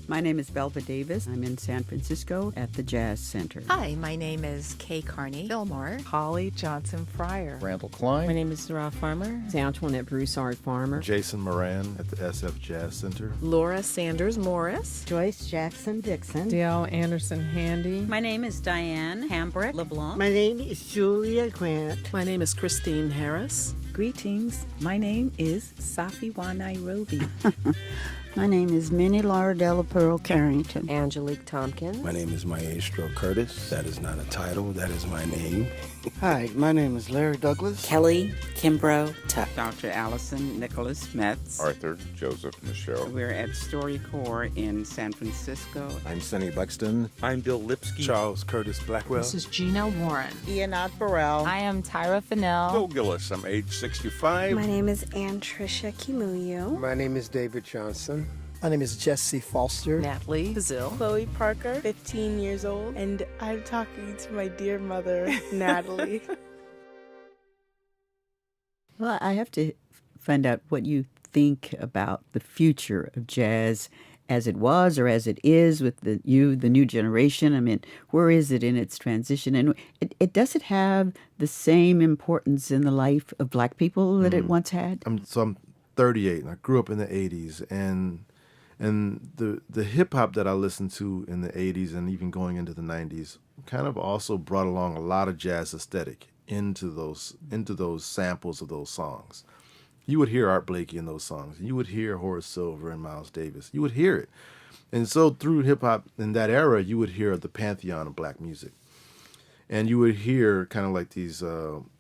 My name is Belva Davis. I'm in San Francisco at the Jazz Center. Hi, my name is Kay Carney Fillmore. Holly Johnson Fryer. Randall Klein. My name is Sarah Farmer. Antoinette Broussard Farmer. Jason Moran at the SF Jazz Center. Laura Sanders Morris. Joyce Jackson Dixon. Dale Anderson Handy. My name is Diane Hambrick LeBlanc. My name is Julia Grant. My name is Christine Harris. Greetings. My name is Safiwa Nairobi. My name is Minnie Laura Della Pearl Carrington. Angelique Tompkins. My name is Maestro Curtis. That is not a title. That is my name. Hi, my name is Larry Douglas. Kelly Kimbrough Tuck. Dr. Allison Nicholas Metz. Arthur Joseph Michelle. We're at StoryCorps in San Francisco. I'm Sonny Buxton. I'm Bill Lipsky. Charles Curtis Blackwell. This is Gina Warren. Ianat Burrell. I am Tyra Fennell. Bill Gillis. I'm age 65. My name is Ann Tricia Kimuyu. My name is David Johnson. My name is Jesse Foster. Natalie Bazil. Chloe Parker, 15 years old, and I'm talking to my dear mother, Natalie. Well, I have to find out what you think about the future of jazz as it was or as it is with the new generation. I mean, where is it in its transition? And does it have the same importance in the life of Black people that it once had? I'm 38, and I grew up in the 80s, and the hip-hop that I listened to in the 80s and even going into the 90s kind of also brought along a lot of jazz aesthetic into those samples of those songs. You would hear Art Blakey in those songs. You would hear Horace Silver and Miles Davis. You would hear it. And so through hip-hop in that era, you would hear the pantheon of Black music. And you would hear kind of like these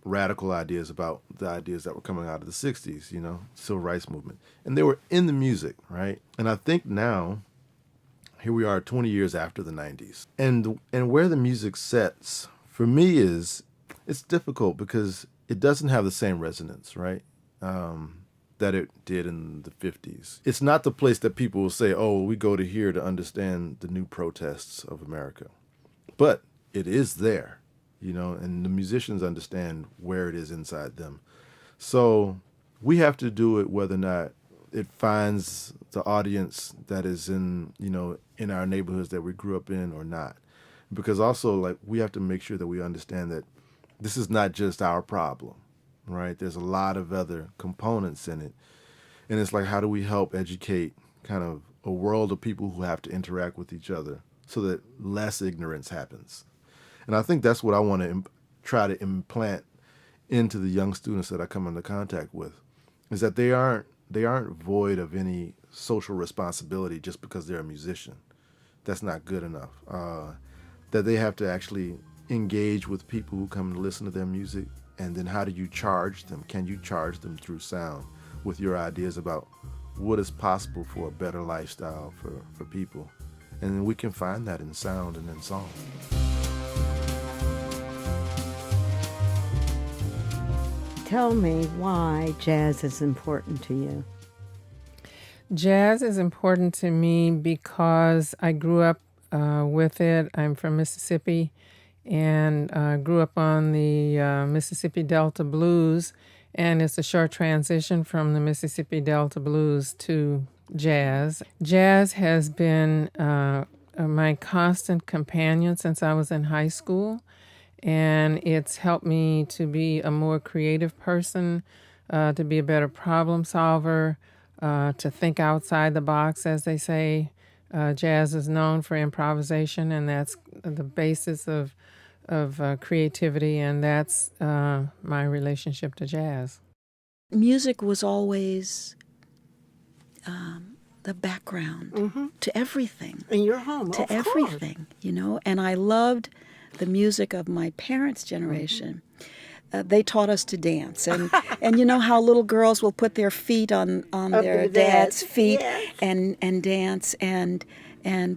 radical ideas about the ideas that were coming out of the 60s, civil rights movement. And they were in the music, right? And I think now, here we are 20 years after the 90s. And where the music sets, for me, it's difficult because it doesn't have the same resonance, right, that it did in the 50s. It's not the place that people will say, oh, we go to here to understand the new protests of America. But it is there, and the musicians understand where it is inside them. So we have to do it whether or not it finds the audience that is in our neighborhoods that we grew up in or not. Because also, we have to make sure that we understand that this is not just our problem, right? There's a lot of other components in it. And it's like, how do we help educate kind of a world of people who have to interact with each other so that less ignorance happens? And I think that's what I want to try to implant into the young students that I come into contact with, is that they aren't void of any social responsibility just because they're a musician. That's not good enough. That they have to actually engage with people who come to listen to their music, and then how do you charge them? Can you charge them through sound with your ideas about what is possible for a better lifestyle for people? And then we can find that in sound and in song. Tell me why jazz is important to you. Jazz is important to me because I grew up with it. I'm from Mississippi and grew up on the Mississippi Delta Blues, and it's a short transition from the Mississippi Delta Blues to jazz. Jazz has been my constant companion since I was in high school. And it's helped me to be a more creative person, to be a better problem solver, to think outside the box, as they say. Jazz is known for improvisation, and that's the basis of creativity, and that's my relationship to jazz. Music was always the background to everything. In your home, to everything, and I loved the music of my parents' generation. They taught us to dance, and you know how little girls will put their feet on their dad's feet, yes, and dance, and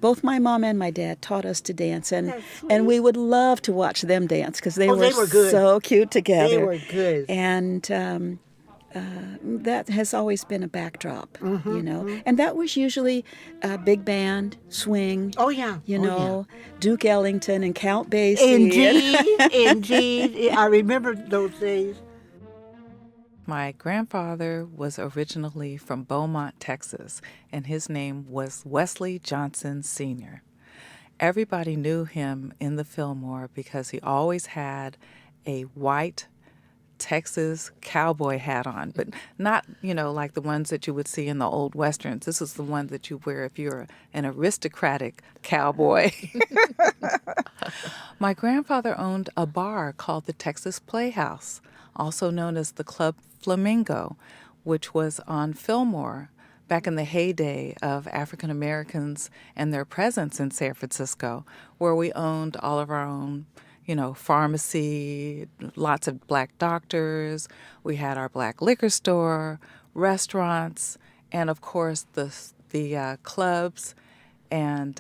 both my mom and my dad taught us to dance, and we would love to watch them dance because they were so cute together. They were good, and that has always been a backdrop, and that was usually big band, swing. Oh yeah, Duke Ellington and Count Basie. Indeed. I remember those days. My grandfather was originally from Beaumont, Texas, and his name was Wesley Johnson Sr. Everybody knew him in the Fillmore because he always had a white Texas cowboy hat on, but not, like the ones that you would see in the old westerns. This is the one that you wear if you're an aristocratic cowboy. My grandfather owned a bar called the Texas Playhouse, also known as the Club Flamingo, which was on Fillmore back in the heyday of African Americans and their presence in San Francisco, where we owned all of our own pharmacy, lots of black doctors. We had our black liquor store, restaurants, and of course the clubs and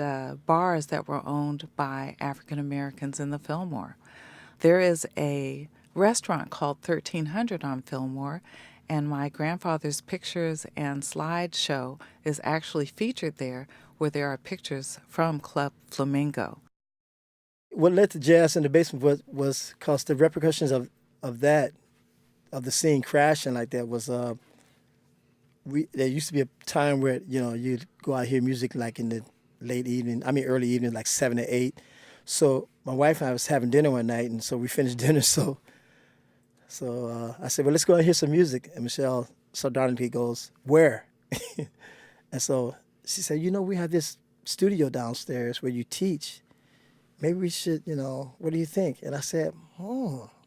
bars that were owned by African Americans in the Fillmore. There is a restaurant called 1300 on Fillmore, and my grandfather's pictures and slideshow is actually featured there, where there are pictures from Club Flamingo. What led to Jazz in the Basement was because the repercussions of the scene crashing like that was there used to be a time where you'd go out and hear music like in the early evening, like 7 to 8. So my wife and I was having dinner one night, and so we finished dinner. So I said, well, let's go out and hear some music. And Michelle sardonically goes, where? And so she said, we have this studio downstairs where you teach. Maybe we should, what do you think? And I said,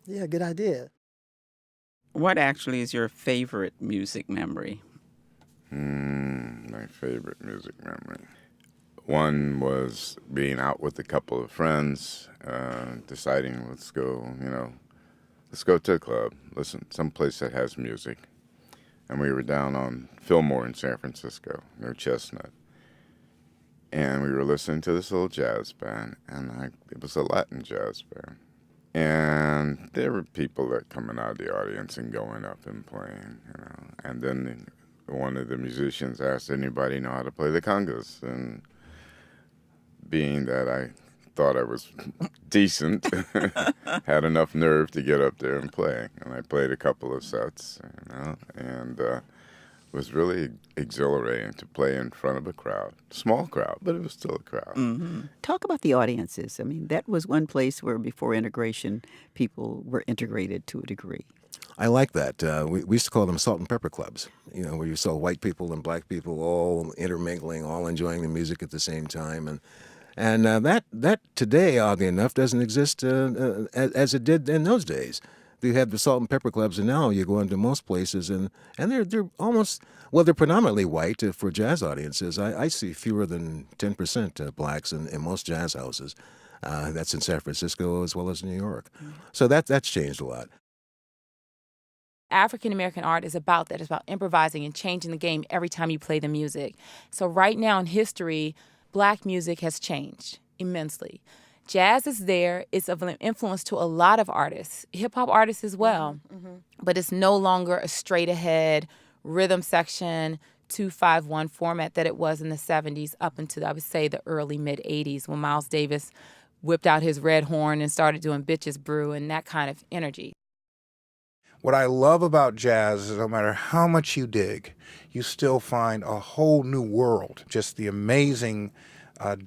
yeah, good idea. What actually is your favorite music memory? My favorite music memory. One was being out with a couple of friends, deciding let's go to the club, listen, someplace that has music. And we were down on Fillmore in San Francisco, near Chestnut. And we were listening to this little jazz band, and it was a Latin jazz band. And there were people that coming out of the audience and going up and playing, And then one of the musicians asked, anybody know how to play the congas? And being that I thought I was decent, had enough nerve to get up there and play. And I played a couple of sets, and was really exhilarating to play in front of a crowd. Small crowd, but it was still a crowd. Mm-hmm. Talk about the audiences. I mean, that was one place where before integration, people were integrated to a degree. I like that. We used to call them salt and pepper clubs, where you saw white people and black people all intermingling, all enjoying the music at the same time. And that today, oddly enough, doesn't exist as it did in those days. You have the salt and pepper clubs, and now you go into most places, and they're almost, they're predominantly white for jazz audiences. I see fewer than 10% blacks in most jazz houses. That's in San Francisco as well as New York. Mm-hmm. So that's changed a lot. African-American art is about that. It's about improvising and changing the game every time you play the music. So right now in history, black music has changed immensely. Jazz is there. It's of an influence to a lot of artists, hip-hop artists as well. Mm-hmm. But it's no longer a straight-ahead rhythm section, 2-5-1 format that it was in the 70s up until, I would say, the early, mid-80s when Miles Davis whipped out his red horn and started doing Bitches Brew and that kind of energy. What I love about jazz is no matter how much you dig, you still find a whole new world. Just the amazing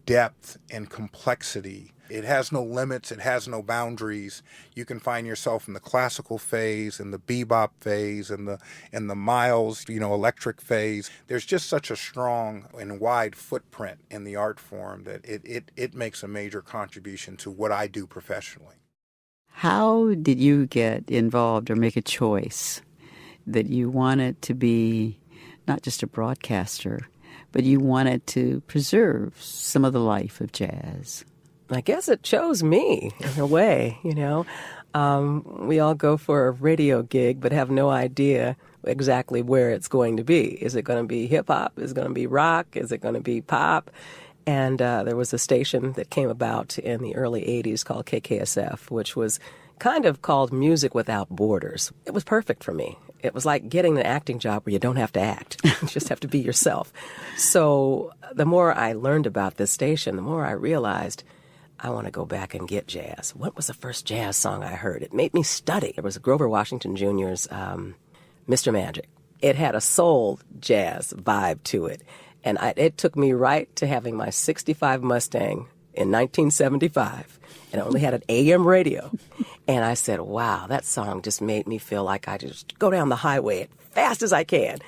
depth and complexity. It has no limits. It has no boundaries. You can find yourself in the classical phase, in the bebop phase, in the Miles, electric phase. There's just such a strong and wide footprint in the art form that it makes a major contribution to what I do professionally. How did you get involved or make a choice that you wanted to be not just a broadcaster, but you wanted to preserve some of the life of jazz? I guess it chose me in a way, We all go for a radio gig but have no idea exactly where it's going to be. Is it going to be hip-hop? Is it going to be rock? Is it going to be pop? And there was a station that came about in the early 80s called KKSF, which was kind of called Music Without Borders. It was perfect for me. It was like getting an acting job where you don't have to act. You just have to be yourself. So the more I learned about this station, the more I realized I want to go back and get jazz. What was the first jazz song I heard? It made me study. It was Grover Washington Jr.'s Mr. Magic. It had a soul jazz vibe to it. And it took me right to having my 65 Mustang in 1975. And I only had an AM radio. And I said, wow, that song just made me feel like I just go down the highway as fast as I can.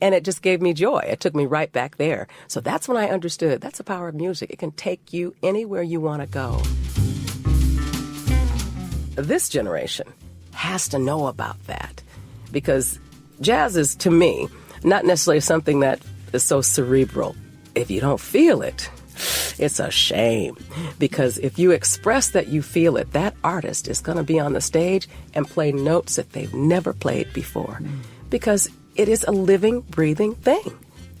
And it just gave me joy. It took me right back there. So that's when I understood that's the power of music. It can take you anywhere you want to go. This generation has to know about that because jazz is, to me, not necessarily something that is so cerebral. If you don't feel it, it's a shame. Because if you express that you feel it, that artist is going to be on the stage and play notes that they've never played before. Because it is a living, breathing thing.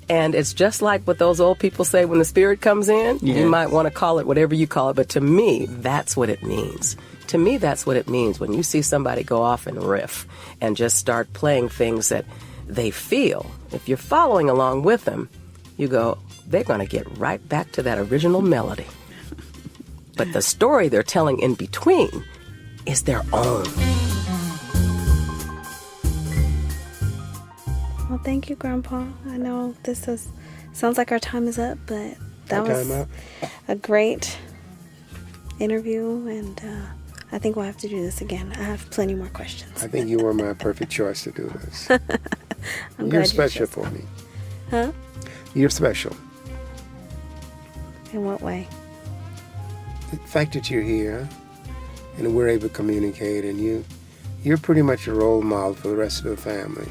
And it's just like what those old people say when the spirit comes in. Yes. You might want to call it whatever you call it, but to me, that's what it means. To me, that's what it means when you see somebody go off and riff and just start playing things that they feel. If you're following along with them, you go, they're going to get right back to that original melody. But the story they're telling in between is their own. Well, thank you, Grandpa. I know sounds like our time is up, but that was a great interview, and I think we'll have to do this again. I have plenty more questions. I think you were my perfect choice to do this. You're special for me. Huh? You're special. In what way? The fact that you're here and we're able to communicate, and you're pretty much a role model for the rest of the family.